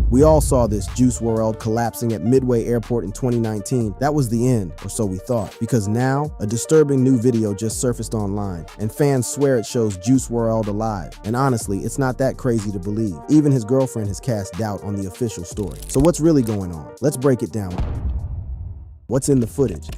We all saw this Juice WRLD collapsing at Midway Airport in 2019. That was the end, or so we thought, because now a disturbing new video just surfaced online, and fans swear it shows Juice WRLD alive. And honestly, it's not that crazy to believe. Even his girlfriend has cast doubt on the official story. So what's really going on? Let's break it down. What's in the footage?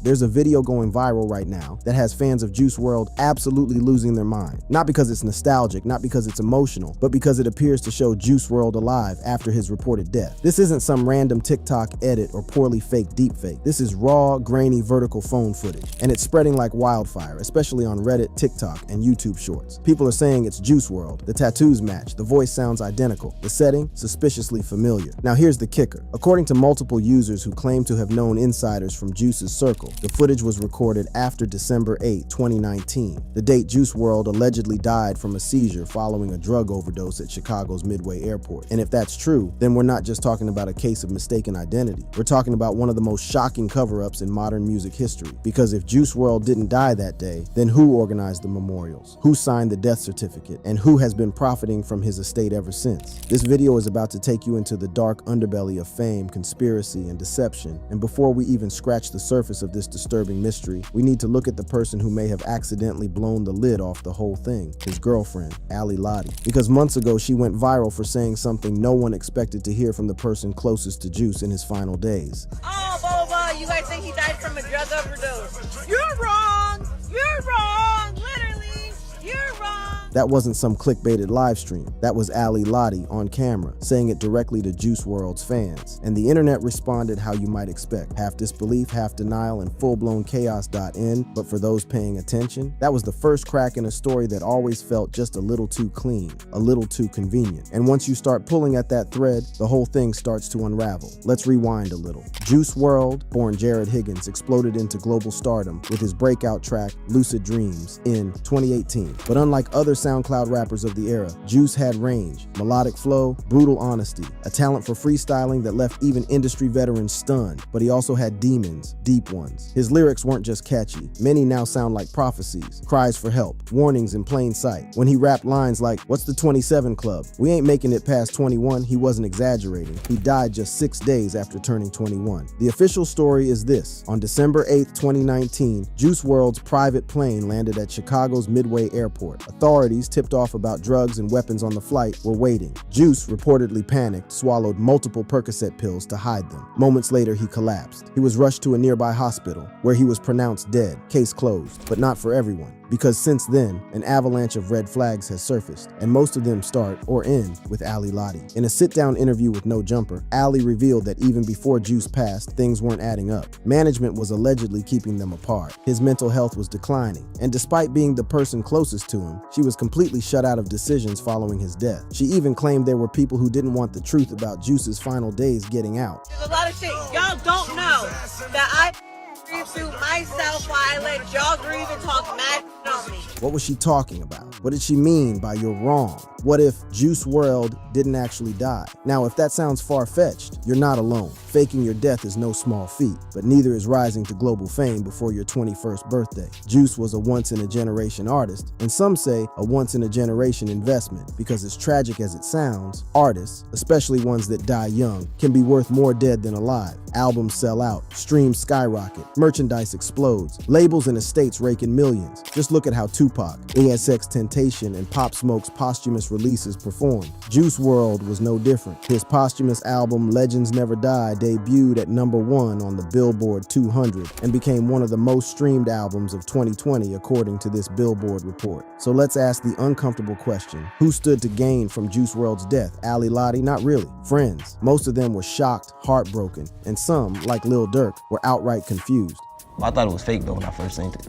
There's a video going viral right now that has fans of Juice WRLD absolutely losing their mind. Not because it's nostalgic, not because it's emotional, but because it appears to show Juice WRLD alive after his reported death. This isn't some random TikTok edit or poorly faked deepfake. This is raw, grainy, vertical phone footage, and it's spreading like wildfire, especially on Reddit, TikTok, and YouTube Shorts. People are saying it's Juice WRLD. The tattoos match, the voice sounds identical, the setting suspiciously familiar. Now here's the kicker. According to multiple users who claim to have known insiders from Juice's circle, the footage was recorded after December 8, 2019, the date Juice WRLD allegedly died from a seizure following a drug overdose at Chicago's Midway Airport. And if that's true, then we're not just talking about a case of mistaken identity. We're talking about one of the most shocking cover-ups in modern music history. Because if Juice WRLD didn't die that day, then who organized the memorials? Who signed the death certificate? And who has been profiting from his estate ever since? This video is about to take you into the dark underbelly of fame, conspiracy, and deception. And before we even scratch the surface of this disturbing mystery, we need to look at the person who may have accidentally blown the lid off the whole thing, his girlfriend, Ali Lottie. Because months ago, she went viral for saying something no one expected to hear from the person closest to Juice in his final days. Oh, blah, blah, blah. You guys think he died from a drug overdose. You're wrong. You're wrong. Literally, you're wrong. That wasn't some clickbaited live stream. That was Ali Lottie on camera, saying it directly to Juice WRLD's fans. And the internet responded how you might expect. Half disbelief, half denial, and full-blown chaos.n. But for those paying attention, that was the first crack in a story that always felt just a little too clean, a little too convenient. And once you start pulling at that thread, the whole thing starts to unravel. Let's rewind a little. Juice WRLD, born Jared Higgins, exploded into global stardom with his breakout track, Lucid Dreams, in 2018. But unlike other SoundCloud rappers of the era, Juice had range, melodic flow, brutal honesty, a talent for freestyling that left even industry veterans stunned. But he also had demons, deep ones. His lyrics weren't just catchy. Many now sound like prophecies, cries for help, warnings in plain sight. When he rapped lines like, "What's the 27 club? We ain't making it past 21, he wasn't exaggerating. He died just 6 days after turning 21. The official story is this. On December 8, 2019, Juice WRLD's private plane landed at Chicago's Midway Airport. Authorities tipped off about drugs and weapons on the flight were waiting. Juice reportedly panicked, swallowed multiple Percocet pills to hide them. Moments later, he collapsed. He was rushed to a nearby hospital, where he was pronounced dead. Case closed, but not for everyone. Because since then, an avalanche of red flags has surfaced, and most of them start or end with Ali Lottie. In a sit-down interview with No Jumper, Ali revealed that even before Juice passed, things weren't adding up. Management was allegedly keeping them apart. His mental health was declining, and despite being the person closest to him, she was completely shut out of decisions following his death. She even claimed there were people who didn't want the truth about Juice's final days getting out. There's a lot of shit y'all don't know that I grieve through myself while I let y'all grieve and talk mad on me. What was she talking about? What did she mean by "you're wrong"? What if Juice WRLD didn't actually die? Now, if that sounds far-fetched, you're not alone. Faking your death is no small feat, but neither is rising to global fame before your 21st birthday. Juice was a once-in-a-generation artist, and some say a once-in-a-generation investment, because as tragic as it sounds, artists, especially ones that die young, can be worth more dead than alive. Albums sell out, streams skyrocket, merchandise explodes, labels and estates rake in millions. Just look at how Tupac, ASXXTentacion, and Pop Smoke's posthumous releases performed. Juice WRLD was no different. His posthumous album, Legends Never Die, debuted at #1 on the Billboard 200 and became one of the most streamed albums of 2020 according to this Billboard report. So let's ask the uncomfortable question. Who stood to gain from Juice WRLD's death? Ali Lottie? Not really. Friends. Most of them were shocked, heartbroken, and some, like Lil Durk, were outright confused. I thought it was fake though when I first seen it.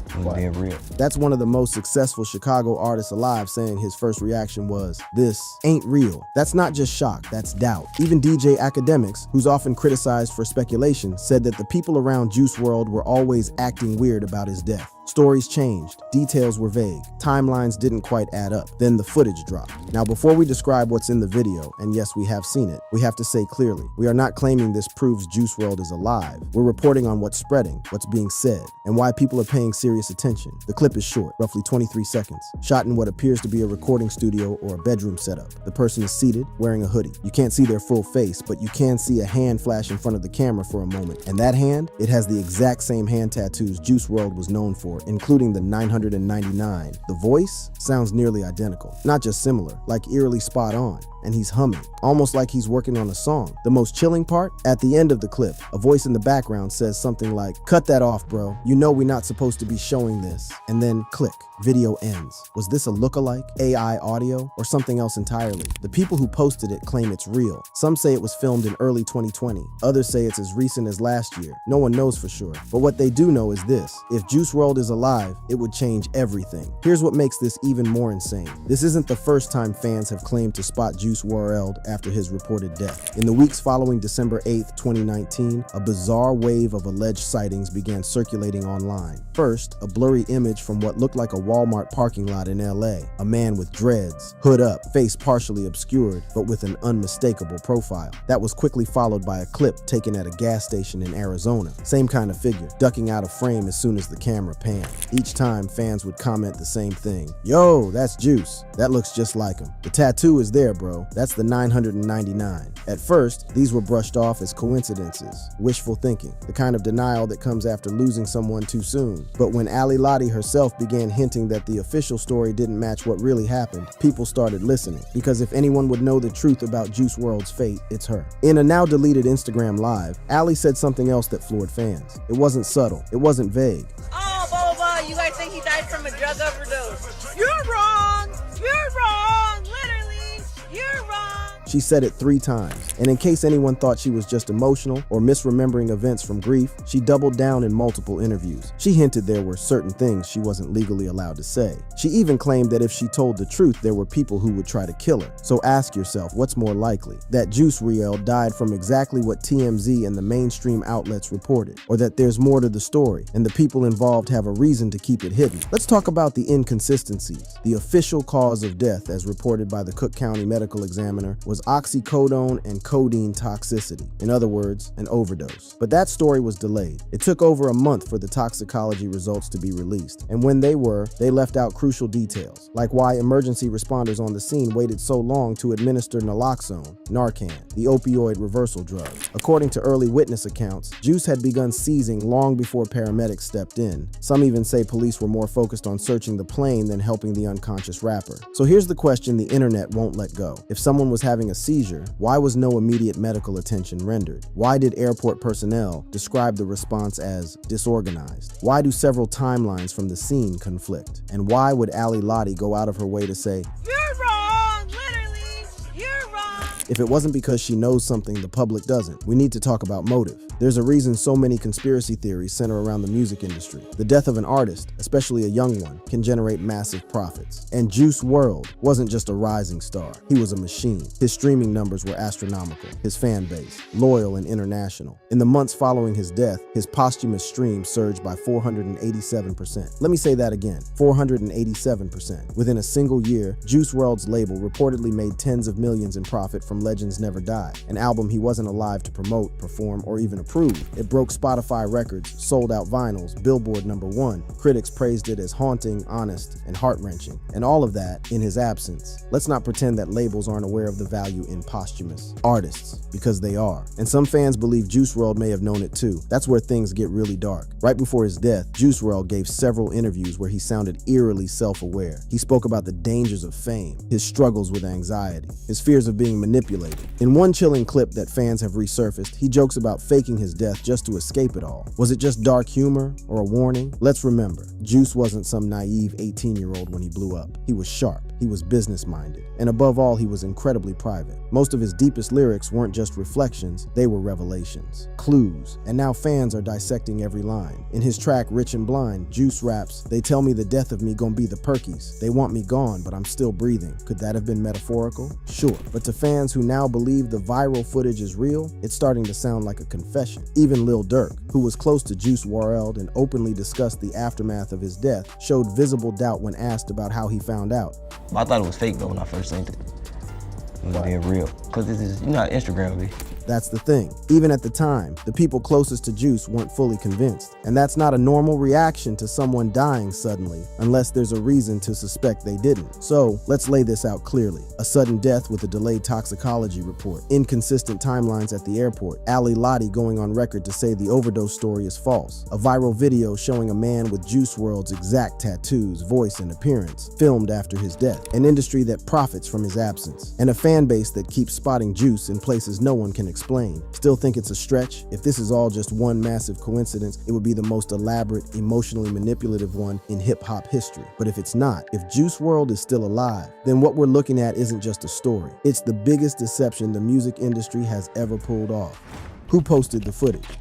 It was being real. That's one of the most successful Chicago artists alive saying his first reaction was, "This ain't real." That's not just shock, that's doubt. Even DJ Academics, who's often criticized for speculation, said that the people around Juice WRLD were always acting weird about his death. Stories changed, details were vague, timelines didn't quite add up. Then the footage dropped. Now, before we describe what's in the video, and yes, we have seen it, we have to say clearly, we are not claiming this proves Juice WRLD is alive. We're reporting on what's spreading, what's being said, and why people are paying serious attention. The clip is short, roughly 23 seconds, shot in what appears to be a recording studio or a bedroom setup. The person is seated, wearing a hoodie. You can't see their full face, but you can see a hand flash in front of the camera for a moment. And that hand, it has the exact same hand tattoos Juice WRLD was known for, including the 999. The voice sounds nearly identical, not just similar, like eerily spot on. And he's humming, almost like he's working on a song. The most chilling part? At the end of the clip, a voice in the background says something like, "Cut that off, bro. You know we're not supposed to be showing this." And then click. Video ends. Was this a lookalike, AI audio, or something else entirely? The people who posted it claim it's real. Some say it was filmed in early 2020. Others say it's as recent as last year. No one knows for sure. But what they do know is this. If Juice WRLD is alive, it would change everything. Here's what makes this even more insane. This isn't the first time fans have claimed to spot Juice WRLD after his reported death. In the weeks following December 8th, 2019, a bizarre wave of alleged sightings began circulating online. First, a blurry image from what looked like a Walmart parking lot in LA. A man with dreads, hood up, face partially obscured, but with an unmistakable profile. That was quickly followed by a clip taken at a gas station in Arizona. Same kind of figure, ducking out of frame as soon as the camera panned. Each time, fans would comment the same thing. "Yo, that's Juice. That looks just like him. The tattoo is there, bro. That's the 999. At first, these were brushed off as coincidences, wishful thinking, the kind of denial that comes after losing someone too soon. But when Ali Lottie herself began hinting that the official story didn't match what really happened, people started listening. Because if anyone would know the truth about Juice WRLD's fate, it's her. In a now deleted Instagram live, Ali said something else that floored fans. It wasn't subtle. It wasn't vague. Oh, blah, blah, blah. You guys think he died from a drug overdose. You're wrong. You're wrong. Literally, you're wrong. She said it 3 times. And in case anyone thought she was just emotional or misremembering events from grief, she doubled down in multiple interviews. She hinted there were certain things she wasn't legally allowed to say. She even claimed that if she told the truth, there were people who would try to kill her. So ask yourself, what's more likely? That Juice WRLD died from exactly what TMZ and the mainstream outlets reported, or that there's more to the story and the people involved have a reason to keep it hidden? Let's talk about the inconsistencies. The official cause of death, as reported by the Cook County Medical Examiner, was oxycodone and codeine toxicity. In other words, an overdose. But that story was delayed. It took over a month for the toxicology results to be released. And when they were, they left out crucial details, like why emergency responders on the scene waited so long to administer naloxone, Narcan, the opioid reversal drug. According to early witness accounts, Juice had begun seizing long before paramedics stepped in. Some even say police were more focused on searching the plane than helping the unconscious rapper. So here's the question the internet won't let go. If someone was having a seizure, why was no immediate medical attention rendered? Why did airport personnel describe the response as disorganized? Why do several timelines from the scene conflict? And why would Ali Lottie go out of her way to say, You're wrong. Literally, you're wrong. if it wasn't because she knows something the public doesn't? We need to talk about motive. There's a reason so many conspiracy theories center around the music industry. The death of an artist, especially a young one, can generate massive profits. And Juice WRLD wasn't just a rising star. He was a machine. His streaming numbers were astronomical. His fan base, loyal and international. In the months following his death, his posthumous streams surged by 487%. Let me say that again, 487%. Within a single year, Juice WRLD's label reportedly made tens of millions in profit from Legends Never Die, an album he wasn't alive to promote, perform, or even approve. It broke Spotify records, sold out vinyls, Billboard #1. Critics praised it as haunting, honest, and heart-wrenching. And all of that in his absence. Let's not pretend that labels aren't aware of the value in posthumous artists, because they are. And some fans believe Juice WRLD may have known it too. That's where things get really dark. Right before his death, Juice WRLD gave several interviews where he sounded eerily self-aware. He spoke about the dangers of fame, his struggles with anxiety, his fears of being manipulated. In one chilling clip that fans have resurfaced, he jokes about faking his death just to escape it all. Was it just dark humor or a warning? Let's remember, Juice wasn't some naive 18-year-old when he blew up. He was sharp. he was business-minded. And above all, he was incredibly private. Most of his deepest lyrics weren't just reflections, they were revelations, clues, and now fans are dissecting every line. In his track Rich and Blind, Juice raps, "They tell me the death of me gon' be the perkies. They want me gone, but I'm still breathing." Could that have been metaphorical? Sure. But to fans who now believe the viral footage is real, it's starting to sound like a confession. Even Lil Durk, who was close to Juice WRLD and openly discussed the aftermath of his death, showed visible doubt when asked about how he found out. I thought it was fake though when I first seen it. It was being real. Cause this is, you know how Instagram be. That's the thing. Even at the time, the people closest to Juice weren't fully convinced. And that's not a normal reaction to someone dying suddenly, unless there's a reason to suspect they didn't. So, let's lay this out clearly. A sudden death with a delayed toxicology report, inconsistent timelines at the airport, Ali Lottie going on record to say the overdose story is false, a viral video showing a man with Juice WRLD's exact tattoos, voice, and appearance, filmed after his death, an industry that profits from his absence, and a fan base that keeps spotting Juice in places no one can explain. Still think it's a stretch? If this is all just one massive coincidence, it would be the most elaborate, emotionally manipulative one in hip-hop history. But if it's not, if Juice WRLD is still alive, then what we're looking at isn't just a story. It's the biggest deception the music industry has ever pulled off. Who posted the footage?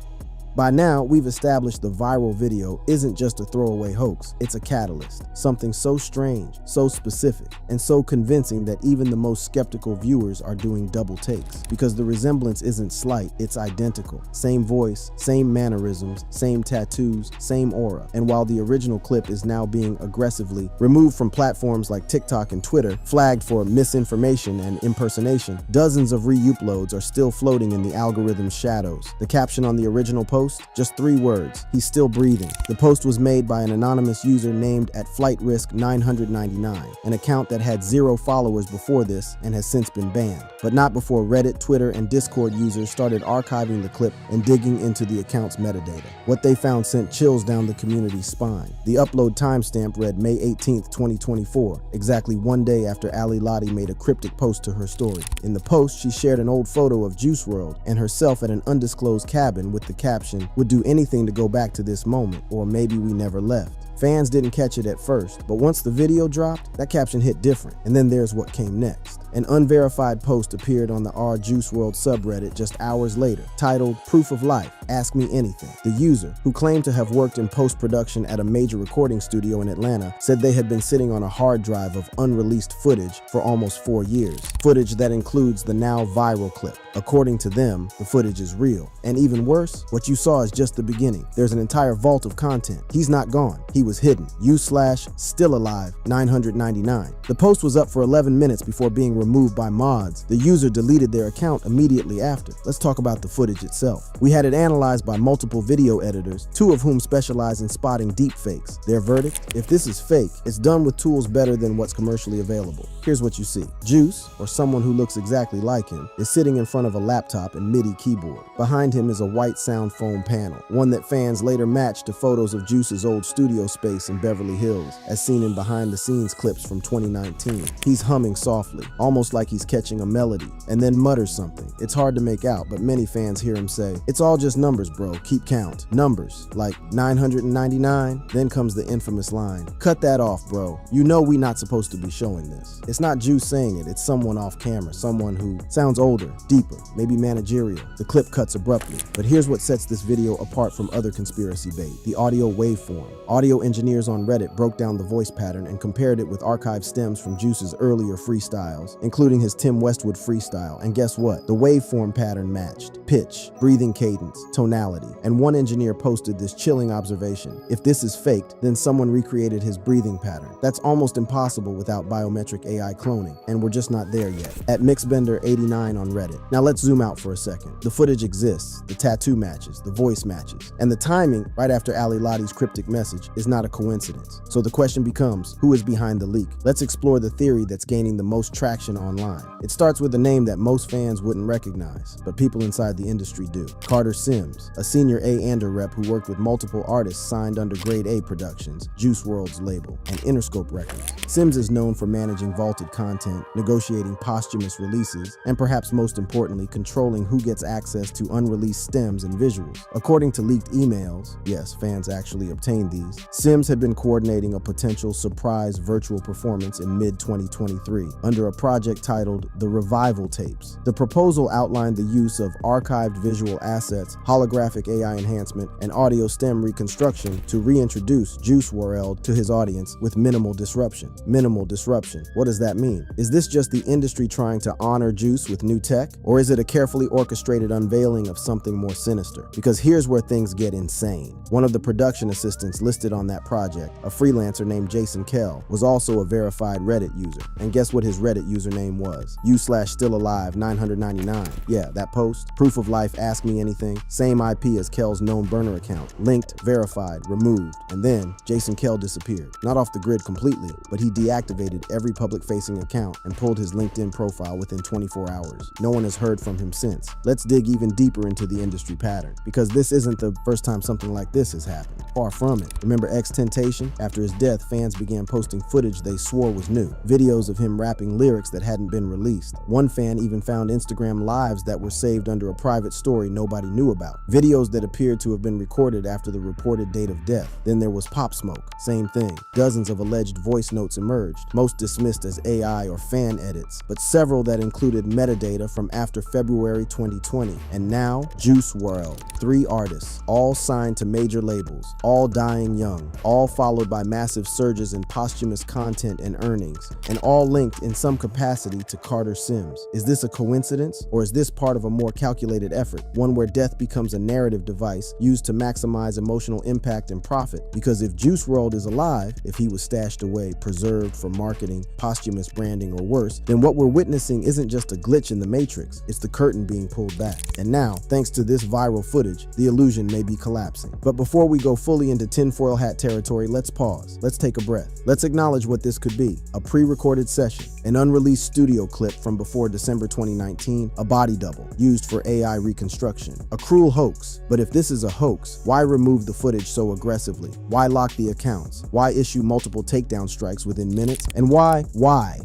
By now, we've established the viral video isn't just a throwaway hoax, it's a catalyst. Something so strange, so specific, and so convincing that even the most skeptical viewers are doing double takes. Because the resemblance isn't slight, it's identical. Same voice, same mannerisms, same tattoos, same aura. And while the original clip is now being aggressively removed from platforms like TikTok and Twitter, flagged for misinformation and impersonation, dozens of re-uploads are still floating in the algorithm's shadows. The caption on the original post? Just 3 words, "He's still breathing." The post was made by an anonymous user named @FlightRisk999, an account that had 0 followers before this and has since been banned. But not before Reddit, Twitter, and Discord users started archiving the clip and digging into the account's metadata. What they found sent chills down the community's spine. The upload timestamp read May 18th, 2024, exactly 1 day after Ali Lottie made a cryptic post to her story. In the post, she shared an old photo of Juice WRLD and herself at an undisclosed cabin with the caption, "Would do anything to go back to this moment, or maybe we never left." Fans didn't catch it at first, but once the video dropped, that caption hit different. And then there's what came next. An unverified post appeared on the Juice WRLD subreddit just hours later, titled "Proof of Life, Ask Me Anything." The user, who claimed to have worked in post-production at a major recording studio in Atlanta, said they had been sitting on a hard drive of unreleased footage for almost 4 years. Footage that includes the now viral clip. According to them, the footage is real. And even worse, what you saw is just the beginning. There's an entire vault of content. He's not gone. He was hidden. U/stillalive999. The post was up for 11 minutes before being removed by mods. The user deleted their account immediately after. Let's talk about the footage itself. We had it analyzed by multiple video editors, 2 of whom specialize in spotting deepfakes. Their verdict? If this is fake, it's done with tools better than what's commercially available. Here's what you see. Juice, or someone who looks exactly like him, is sitting in front of a laptop and MIDI keyboard. Behind him is a white sound foam panel, one that fans later matched to photos of Juice's old studio space in Beverly Hills, as seen in behind-the-scenes clips from 2019. He's humming softly, almost like he's catching a melody, and then mutters something. It's hard to make out, but many fans hear him say, "It's all just numbers, bro, keep count." Numbers, like 999, then comes the infamous line, "Cut that off, bro. You know we not supposed to be showing this." It's not Juice saying it, it's someone off camera, someone who sounds older, deeper, maybe managerial. The clip cuts abruptly, but here's what sets this video apart from other conspiracy bait: the audio waveform. Audio engineers on Reddit broke down the voice pattern and compared it with archived stems from Juice's earlier freestyles, including his Tim Westwood freestyle, and guess what? The waveform pattern matched. Pitch, breathing cadence, tonality, and one engineer posted this chilling observation: if this is faked, then someone recreated his breathing pattern. That's almost impossible without biometric AI cloning, and we're just not there yet. At Mixbender89 on Reddit. Now let's zoom out for a second. The footage exists, the tattoo matches, the voice matches, and the timing, right after Ali Lottie's cryptic message, is not a coincidence. So the question becomes, who is behind the leak? Let's explore the theory that's gaining the most traction online. It starts with a name that most fans wouldn't recognize, but people inside the industry do. Carter Sims, a senior A&R rep who worked with multiple artists signed under Grade A Productions, Juice WRLD's label, and Interscope Records. Sims is known for managing vaulted content, negotiating posthumous releases, and perhaps most importantly, controlling who gets access to unreleased stems and visuals. According to leaked emails, yes, fans actually obtained these, Sims had been coordinating a potential surprise virtual performance in mid-2023 under a project titled The Revival Tapes. The proposal outlined the use of archived visual assets, holographic AI enhancement, and audio stem reconstruction to reintroduce Juice WRLD to his audience with minimal disruption. Minimal disruption. What does that mean? Is this just the industry trying to honor Juice with new tech? Or is it a carefully orchestrated unveiling of something more sinister? Because here's where things get insane. One of the production assistants listed on that project, a freelancer named Jason Kell, was also a verified Reddit user. And guess what his Reddit username was? u/stillalive999. Yeah, that post. Proof of life, ask me anything. Same IP as Kell's known burner account. Linked, verified, removed. And then Jason Kell disappeared. Not off the grid completely, but he deactivated every public-facing account and pulled his LinkedIn profile within 24 hours. No one has heard from him since. Let's dig even deeper into the industry pattern, because this isn't the first time something like this has happened. Far from it. Remember XXXTentacion? After his death, fans began posting footage they swore was new. Videos of him rapping lyrics that hadn't been released. One fan even found Instagram lives that were saved under a private story nobody knew about. Videos that appeared to have been recorded after the reported date of death. Then there was Pop Smoke. Same thing. Dozens of alleged voice notes emerged, most dismissed as AI or fan edits, but several that included metadata from after February 2020. And now, Juice WRLD. 3 artists, all signed to major labels, all dying young, all followed by massive surges in posthumous content and earnings, and all linked in some capacity to Carter Sims. Is this a coincidence, or is this part of a more calculated effort, one where death becomes a narrative device used to maximize emotional impact and profit? Because if Juice WRLD is alive, if he was stashed away, preserved for marketing, posthumous branding, or worse, then what we're witnessing isn't just a glitch in the matrix, it's the curtain being pulled back. And now, thanks to this viral footage, the illusion may be collapsing. But before we go fully into tinfoil hat territory, let's pause. Let's take a breath. Let's acknowledge what this could be: a pre-recorded session, an unreleased studio clip from before December 2019, a body double used for AI reconstruction, a cruel hoax. But if this is a hoax, why remove the footage so aggressively? Why lock the accounts? Why issue multiple takedown strikes within minutes? And why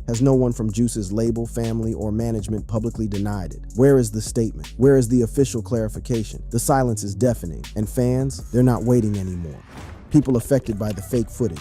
has no one from Juice's label, family, or management publicly denied it? Where is the statement? Where is the official clarification? The silence is deafening, and fans, they're not waiting anymore. People affected by the fake footage.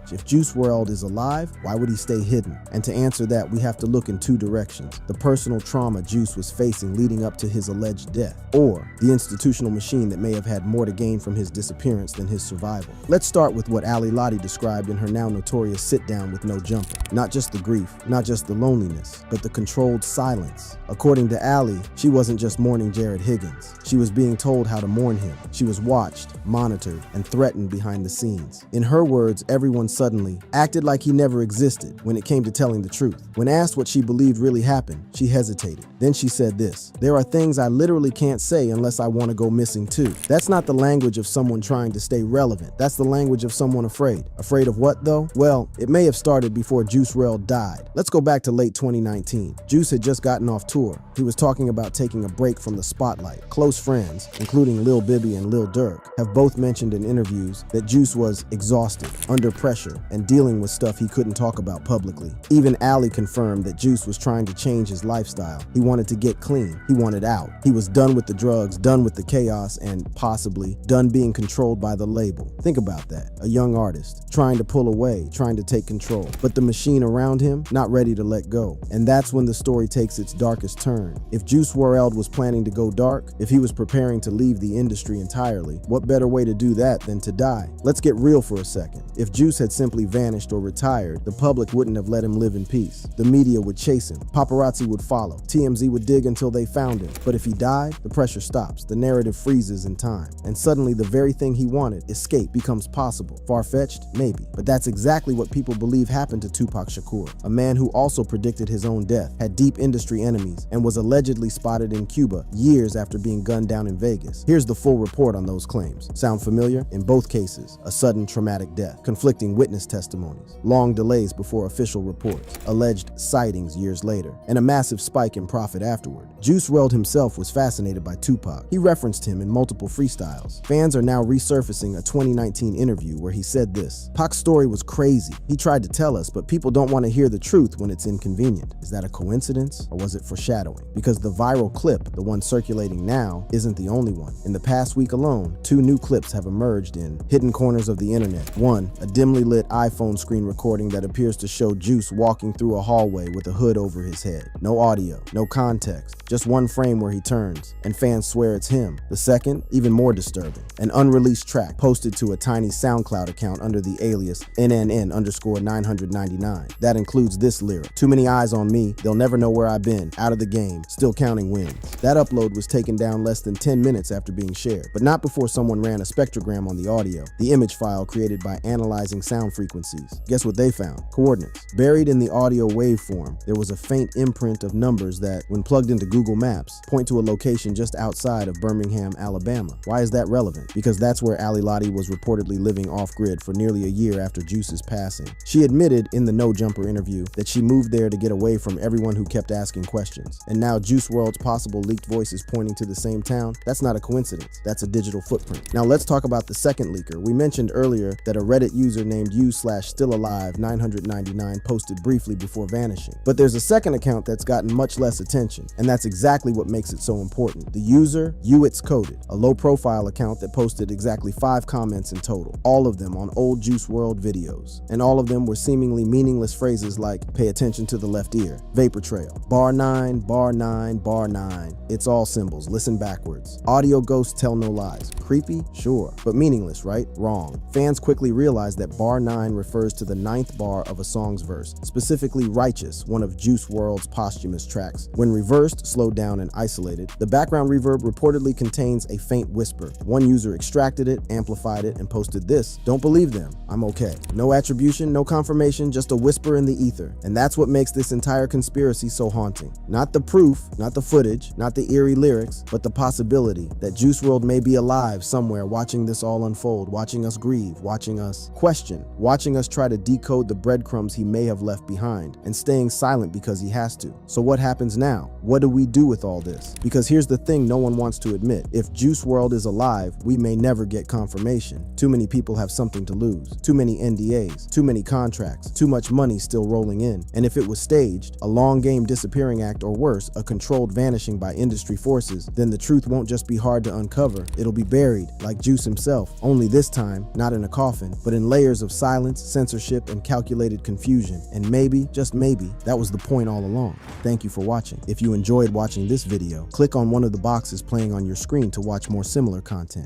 If Juice WRLD is alive, why would he stay hidden? And to answer that, we have to look in 2 directions: the personal trauma Juice was facing leading up to his alleged death, or the institutional machine that may have had more to gain from his disappearance than his survival. Let's start with what Ali Lottie described in her now notorious sit-down with no jumper. Not just the grief, not just the loneliness, but the controlled silence. According to Ali, she wasn't just mourning Jared Higgins. She was being told how to mourn him. She was watched, monitored, and threatened behind the scenes. In her words, everyone suddenly acted like he never existed when it came to telling the truth. When asked what she believed really happened, she hesitated. Then she said this: "There are things I literally can't say unless I want to go missing too." That's not the language of someone trying to stay relevant. That's the language of someone afraid. Afraid of what though? Well, it may have started before Juice WRLD died. Let's go back to late 2019. Juice had just gotten off tour. He was talking about taking a break from the spotlight. Close friends, including Lil Bibby and Lil Durk, have both mentioned in interviews that Juice was exhausted, under pressure, and dealing with stuff he couldn't talk about publicly. Even Ali confirmed that Juice was trying to change his lifestyle. He wanted to get clean. He wanted out. He was done with the drugs, done with the chaos, and possibly done being controlled by the label. Think about that. A young artist, trying to pull away, trying to take control, but the machine around him, not ready to let go. And that's when the story takes its darkest turn. If Juice WRLD was planning to go dark, if he was preparing to leave the industry entirely, what better way to do that than to die? Let's get real for a second. If Juice had simply vanished or retired, the public wouldn't have let him live in peace. The media would chase him. Paparazzi would follow. TMZ would dig until they found him. But if he died, the pressure stops. The narrative freezes in time. And suddenly the very thing he wanted, escape, becomes possible. Far-fetched? Maybe. But that's exactly what people believe happened to Tupac Shakur, a man who also predicted his own death, had deep industry enemies, and was allegedly spotted in Cuba years after being gunned down in Vegas. Here's the full report on those claims. Sound familiar? In both cases, a sudden traumatic death. Conflicting witnesses witness testimonies, long delays before official reports, alleged sightings years later, and a massive spike in profit afterward. Juice WRLD himself was fascinated by Tupac. He referenced him in multiple freestyles. Fans are now resurfacing a 2019 interview where he said this: "Pac's story was crazy. He tried to tell us, but people don't want to hear the truth when it's inconvenient. Is that a coincidence, or was it foreshadowing? Because the viral clip, the one circulating now, isn't the only one. In the past week alone, 2 new clips have emerged in hidden corners of the internet. One, a dimly lit iPhone screen recording that appears to show Juice walking through a hallway with a hood over his head. No audio, no context, just one frame where he turns, and fans swear it's him. The second, even more disturbing, an unreleased track posted to a tiny SoundCloud account under the alias NNN_999. That includes this lyric: 'Too many eyes on me, they'll never know where I've been, out of the game, still counting wins.' That upload was taken down less than 10 minutes after being shared, but not before someone ran a spectrogram on the audio, the image file created by analyzing sound frequencies. Guess what they found? Coordinates. Buried in the audio waveform, there was a faint imprint of numbers that, when plugged into Google Maps, point to a location just outside of Birmingham, Alabama. Why is that relevant? Because that's where Ali Lottie was reportedly living off-grid for nearly a year after Juice's passing. She admitted in the No Jumper interview that she moved there to get away from everyone who kept asking questions. And now Juice WRLD's possible leaked voice is pointing to the same town. That's not a coincidence. That's a digital footprint. Now let's talk about the second leaker. We mentioned earlier that a Reddit user named u/stillalive999 posted briefly before vanishing. But there's a second account that's gotten much less attention, and that's exactly what makes it so important. The user, It's Coded, a low-profile account that posted exactly 5 comments in total, all of them on old Juice WRLD videos, and all of them were seemingly meaningless phrases like "pay attention to the left ear," "vapor trail," "bar 9, bar 9, bar 9." It's all symbols, listen backwards. "Audio ghosts tell no lies." Creepy? Sure, but meaningless, right? Wrong. Fans quickly realized that bar 9 refers to the 9th bar of a song's verse, specifically Righteous, one of Juice WRLD's posthumous tracks. When reversed, slowed down, and isolated, the background reverb reportedly contains a faint whisper. One user extracted it, amplified it, and posted this: "Don't believe them, I'm okay." No attribution, no confirmation, just a whisper in the ether. And that's what makes this entire conspiracy so haunting. Not the proof, not the footage, not the eerie lyrics, but the possibility that Juice WRLD may be alive somewhere watching this all unfold, watching us grieve, watching us question, watching us try to decode the breadcrumbs he may have left behind, and staying silent because he has to. So what happens now? What do we do with all this? Because here's the thing no one wants to admit. If Juice WRLD is alive, we may never get confirmation. Too many people have something to lose. Too many NDAs, too many contracts, too much money still rolling in. And if it was staged, a long game disappearing act, or worse, a controlled vanishing by industry forces, then the truth won't just be hard to uncover. It'll be buried, like Juice himself, only this time, not in a coffin, but in layers of silence, censorship, and calculated confusion. And maybe, just maybe, that was the point all along. Thank you for watching. If you enjoyed watching this video, click on one of the boxes playing on your screen to watch more similar content.